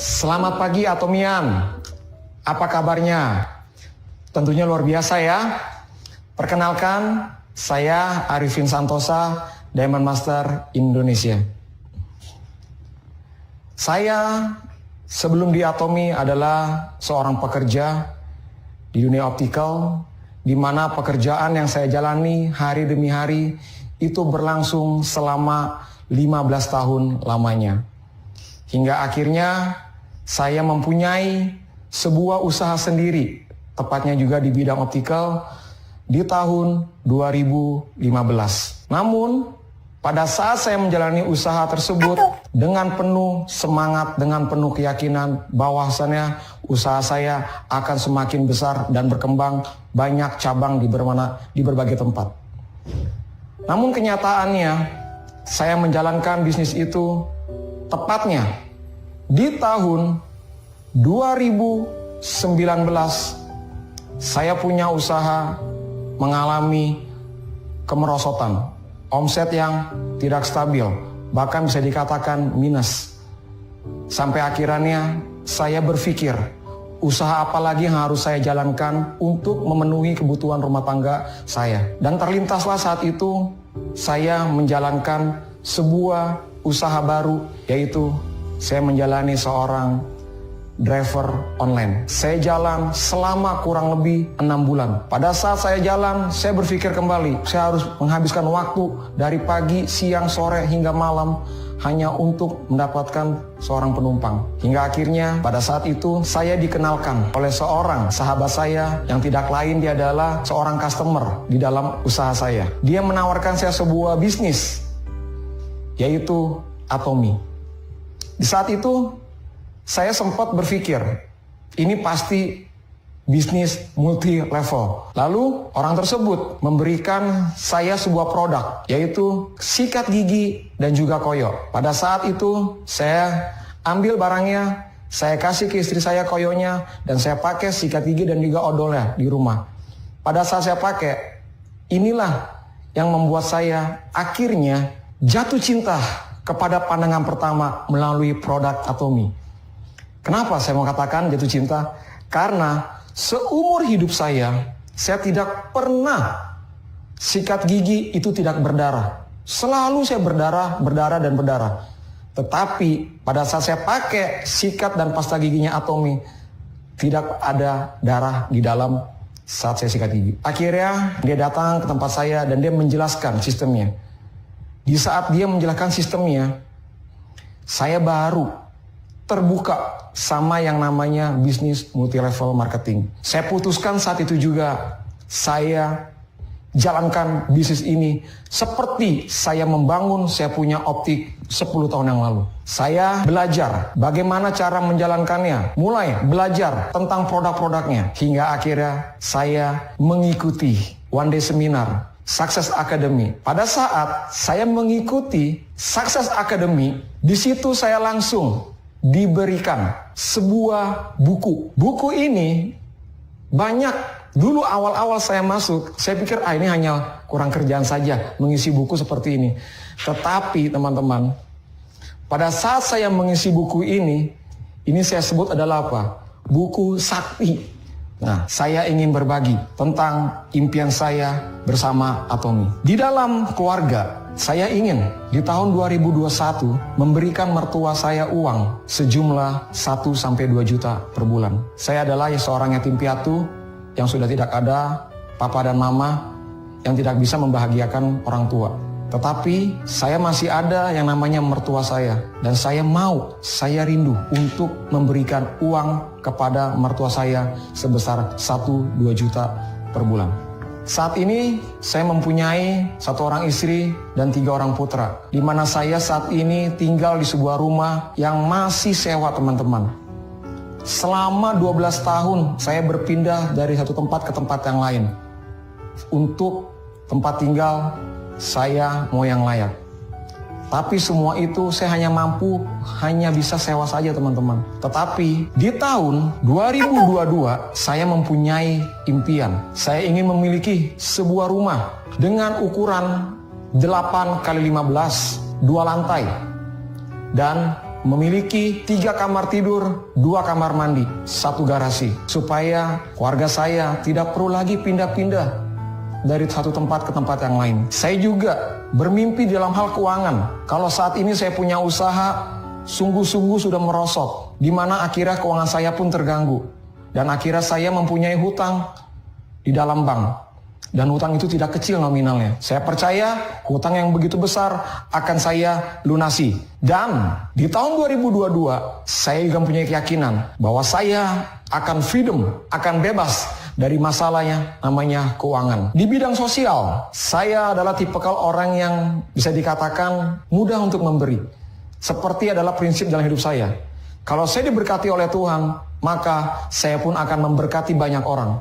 Selamat pagi Atomian, apa kabarnya? Tentunya luar biasa ya. Perkenalkan, saya Arifin Santosa, Diamond Master Indonesia. Saya sebelum di Atomi adalah seorang pekerja di dunia optical, di mana pekerjaan yang saya jalani hari demi hari itu berlangsung selama 15 tahun lamanya. Hingga akhirnya saya mempunyai sebuah usaha sendiri, tepatnya juga di bidang optical di tahun 2015. Namun, pada saat saya menjalani usaha tersebut dengan penuh semangat, dengan penuh keyakinan bahwasannya usaha saya akan semakin besar dan berkembang, banyak cabang di berbagai tempat. Namun kenyataannya, saya menjalankan bisnis itu tepatnya di tahun 2019 saya punya usaha mengalami kemerosotan, omset yang tidak stabil, bahkan bisa dikatakan minus. Sampai akhirnya saya berpikir, usaha apa lagi yang harus saya jalankan untuk memenuhi kebutuhan rumah tangga saya. Dan terlintaslah saat itu saya menjalankan sebuah usaha baru, yaitu saya menjalani seorang driver online. Saya jalan selama kurang lebih 6 bulan. Pada saat saya jalan, saya berpikir kembali, saya harus menghabiskan waktu dari pagi, siang, sore, hingga malam hanya untuk mendapatkan seorang penumpang. Hingga akhirnya pada saat itu saya dikenalkan oleh seorang sahabat saya yang tidak lain dia adalah seorang customer di dalam usaha saya. Dia menawarkan saya sebuah bisnis, yaitu Atomi. Di saat itu saya sempat berpikir, ini pasti bisnis multi level. Lalu orang tersebut memberikan saya sebuah produk, yaitu sikat gigi dan juga koyo. Pada saat itu saya ambil barangnya, saya kasih ke istri saya koyonya, dan saya pakai sikat gigi dan juga odolnya di rumah. Pada saat saya pakai, inilah yang membuat saya akhirnya jatuh cinta kepada pandangan pertama melalui produk Atomi. Kenapa saya mau katakan jatuh cinta? Karena seumur hidup saya tidak pernah sikat gigi itu tidak berdarah. Selalu saya berdarah dan berdarah. Tetapi pada saat saya pakai sikat dan pasta giginya Atomi, tidak ada darah di dalam saat saya sikat gigi. Akhirnya dia datang ke tempat saya dan dia menjelaskan sistemnya. Di saat dia menjelaskan sistemnya, saya baru terbuka sama yang namanya bisnis multi level marketing. Saya putuskan saat itu juga saya jalankan bisnis ini seperti saya membangun saya punya optik 10 tahun yang lalu. Saya belajar bagaimana cara menjalankannya, mulai belajar tentang produk-produknya, hingga akhirnya saya mengikuti one day seminar Success Academy. Pada saat saya mengikuti Success Academy, di situ saya langsung diberikan sebuah buku. Buku ini banyak, dulu awal-awal saya masuk, saya pikir ini hanya kurang kerjaan saja mengisi buku seperti ini. Tetapi teman-teman, pada saat saya mengisi buku ini saya sebut adalah apa? Buku sakti. Nah, saya ingin berbagi tentang impian saya bersama Atomi. Di dalam keluarga, saya ingin di tahun 2021 memberikan mertua saya uang sejumlah 1-2 juta per bulan. Saya adalah seorang yatim piatu yang sudah tidak ada papa dan mama, yang tidak bisa membahagiakan orang tua. Tetapi saya masih ada yang namanya mertua saya, dan saya rindu untuk memberikan uang kepada mertua saya sebesar 1-2 juta per bulan. Saat ini saya mempunyai 1 orang istri dan 3 orang putra, di mana saya saat ini tinggal di sebuah rumah yang masih sewa, teman-teman. Selama 12 tahun saya berpindah dari satu tempat ke tempat yang lain. Untuk tempat tinggal saya mau yang layak. Tapi semua itu saya hanya bisa sewa saja, teman-teman. Tetapi di tahun 2022 saya mempunyai impian. Saya ingin memiliki sebuah rumah dengan ukuran 8x15, 2 lantai. Dan memiliki 3 kamar tidur, 2 kamar mandi, 1 garasi. Supaya keluarga saya tidak perlu lagi pindah-pindah dari satu tempat ke tempat yang lain. Saya juga bermimpi dalam hal keuangan. Kalau saat ini saya punya usaha, sungguh-sungguh sudah merosot, di mana akhirnya keuangan saya pun terganggu. Dan akhirnya saya mempunyai hutang di dalam bank. Dan hutang itu tidak kecil nominalnya. Saya percaya hutang yang begitu besar akan saya lunasi. Dan di tahun 2022, saya juga mempunyai keyakinan bahwa saya akan freedom, akan bebas dari masalahnya namanya keuangan. Di bidang sosial, saya adalah tipikal orang yang bisa dikatakan mudah untuk memberi. Seperti adalah prinsip dalam hidup saya. Kalau saya diberkati oleh Tuhan, maka saya pun akan memberkati banyak orang.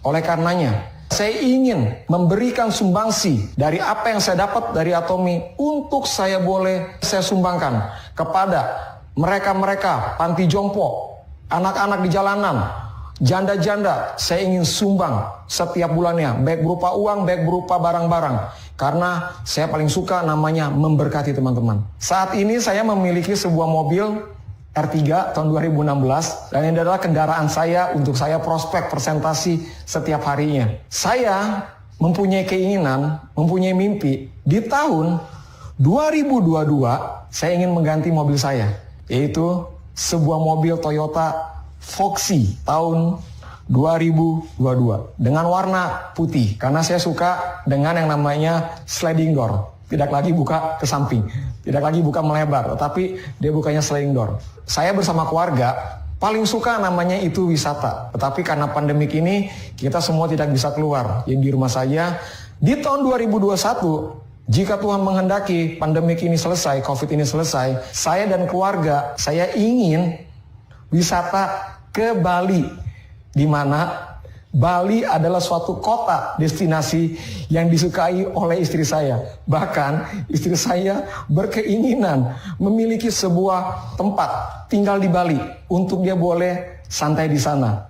Oleh karenanya, saya ingin memberikan sumbangsi dari apa yang saya dapat dari Atomi untuk saya sumbangkan kepada mereka-mereka panti jompo, anak-anak di jalanan, janda-janda. Saya ingin sumbang setiap bulannya, baik berupa uang, baik berupa barang-barang. Karena saya paling suka namanya memberkati teman-teman. Saat ini saya memiliki sebuah mobil R3 tahun 2016 dan ini adalah kendaraan saya untuk saya prospek presentasi setiap harinya. Saya mempunyai keinginan, mempunyai mimpi di tahun 2022 saya ingin mengganti mobil saya, yaitu sebuah mobil Toyota Foxy tahun 2022 dengan warna putih karena saya suka dengan yang namanya sliding door. Tidak lagi buka ke samping, tidak lagi buka melebar, tetapi dia bukanya sliding door. Saya bersama keluarga paling suka namanya itu wisata. Tetapi karena pandemik ini kita semua tidak bisa keluar, jadi di rumah saja. Di tahun 2021, jika Tuhan menghendaki pandemik ini selesai, COVID ini selesai, saya dan keluarga saya ingin wisata ke Bali, di mana Bali adalah suatu kota destinasi yang disukai oleh istri saya. Bahkan istri saya berkeinginan memiliki sebuah tempat tinggal di Bali untuk dia boleh santai di sana.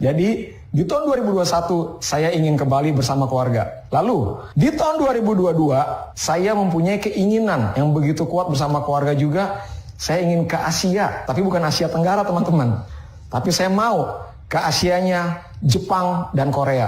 Jadi di tahun 2021 saya ingin ke Bali bersama keluarga. Lalu di tahun 2022 saya mempunyai keinginan yang begitu kuat bersama keluarga juga. Saya ingin ke Asia, tapi bukan Asia Tenggara teman-teman. Tapi saya mau ke Asianya Jepang dan Korea.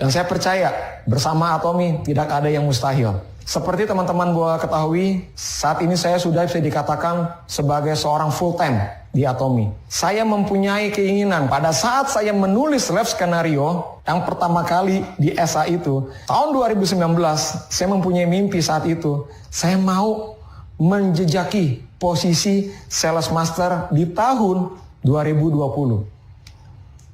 Dan saya percaya bersama Atomi tidak ada yang mustahil. Seperti teman-teman gua ketahui, saat ini saya sudah bisa dikatakan sebagai seorang full time di Atomi. Saya mempunyai keinginan pada saat saya menulis life skenario yang pertama kali di SA itu, tahun 2019, saya mempunyai mimpi saat itu. Saya mau menjejaki posisi sales master di tahun 2020.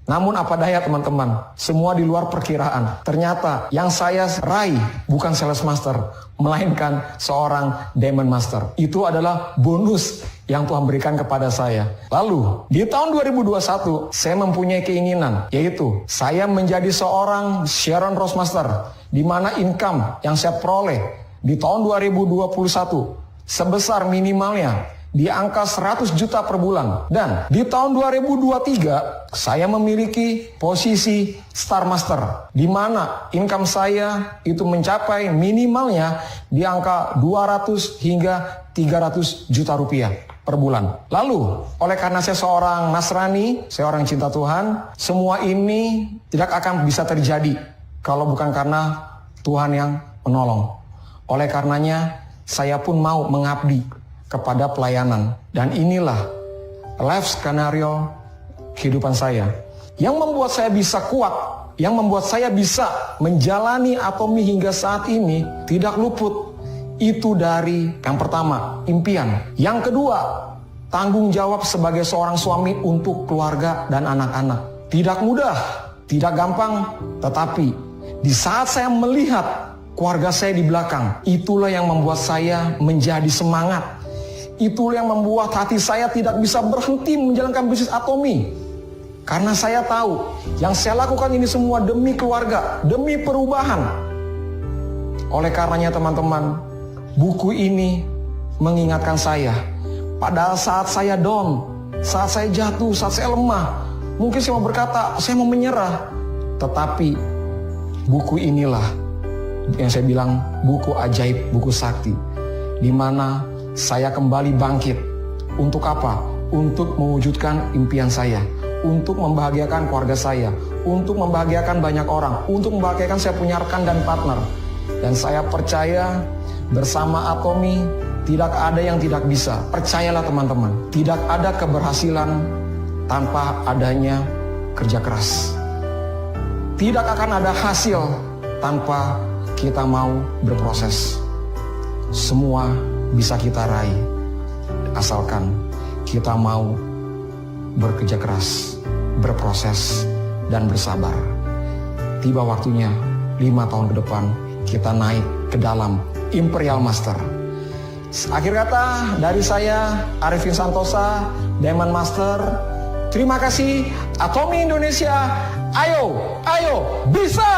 Namun apa daya teman-teman, semua di luar perkiraan. Ternyata yang saya raih bukan sales master, melainkan seorang diamond master. Itu adalah bonus yang Tuhan berikan kepada saya. Lalu di tahun 2021 saya mempunyai keinginan, yaitu saya menjadi seorang Sharon Rose Master, di mana income yang saya peroleh di tahun 2021 sebesar minimalnya di angka 100 juta per bulan. Dan di tahun 2023 saya memiliki posisi Star Master, di mana income saya itu mencapai minimalnya di angka 200 hingga 300 juta rupiah per bulan. Lalu oleh karena saya seorang Nasrani, saya orang cinta Tuhan, semua ini tidak akan bisa terjadi kalau bukan karena Tuhan yang menolong. Oleh karenanya saya pun mau mengabdi kepada pelayanan. Dan inilah life skenario kehidupan saya yang membuat saya bisa kuat, yang membuat saya bisa menjalani Atomi hingga saat ini tidak luput. Itu dari yang pertama, impian. Yang kedua, tanggung jawab sebagai seorang suami untuk keluarga dan anak-anak. Tidak mudah, tidak gampang, tetapi di saat saya melihat keluarga saya di belakang, itulah yang membuat saya menjadi semangat. Itulah yang membuat hati saya tidak bisa berhenti menjalankan bisnis Atomi. Karena saya tahu yang saya lakukan ini semua demi keluarga, demi perubahan. Oleh karenanya teman-teman, buku ini mengingatkan saya pada saat saya down, saat saya jatuh, saat saya lemah. Mungkin saya mau berkata, saya mau menyerah. Tetapi buku inilah yang saya bilang buku ajaib, buku sakti, di mana saya kembali bangkit Untuk apa? Untuk mewujudkan impian saya, untuk membahagiakan keluarga saya, untuk membahagiakan banyak orang, untuk membahagiakan saya punya rekan dan partner. Dan saya percaya bersama Atomy tidak ada yang tidak bisa. Percayalah teman-teman, tidak ada keberhasilan tanpa adanya kerja keras. Tidak akan ada hasil tanpa kita mau berproses. Semua bisa kita raih, asalkan kita mau bekerja keras, berproses, dan bersabar. Tiba waktunya 5 tahun ke depan kita naik ke dalam Imperial Master. Akhir kata dari saya, Arifin Santosa, Diamond Master. Terima kasih Atomy Indonesia. Ayo, ayo, bisa!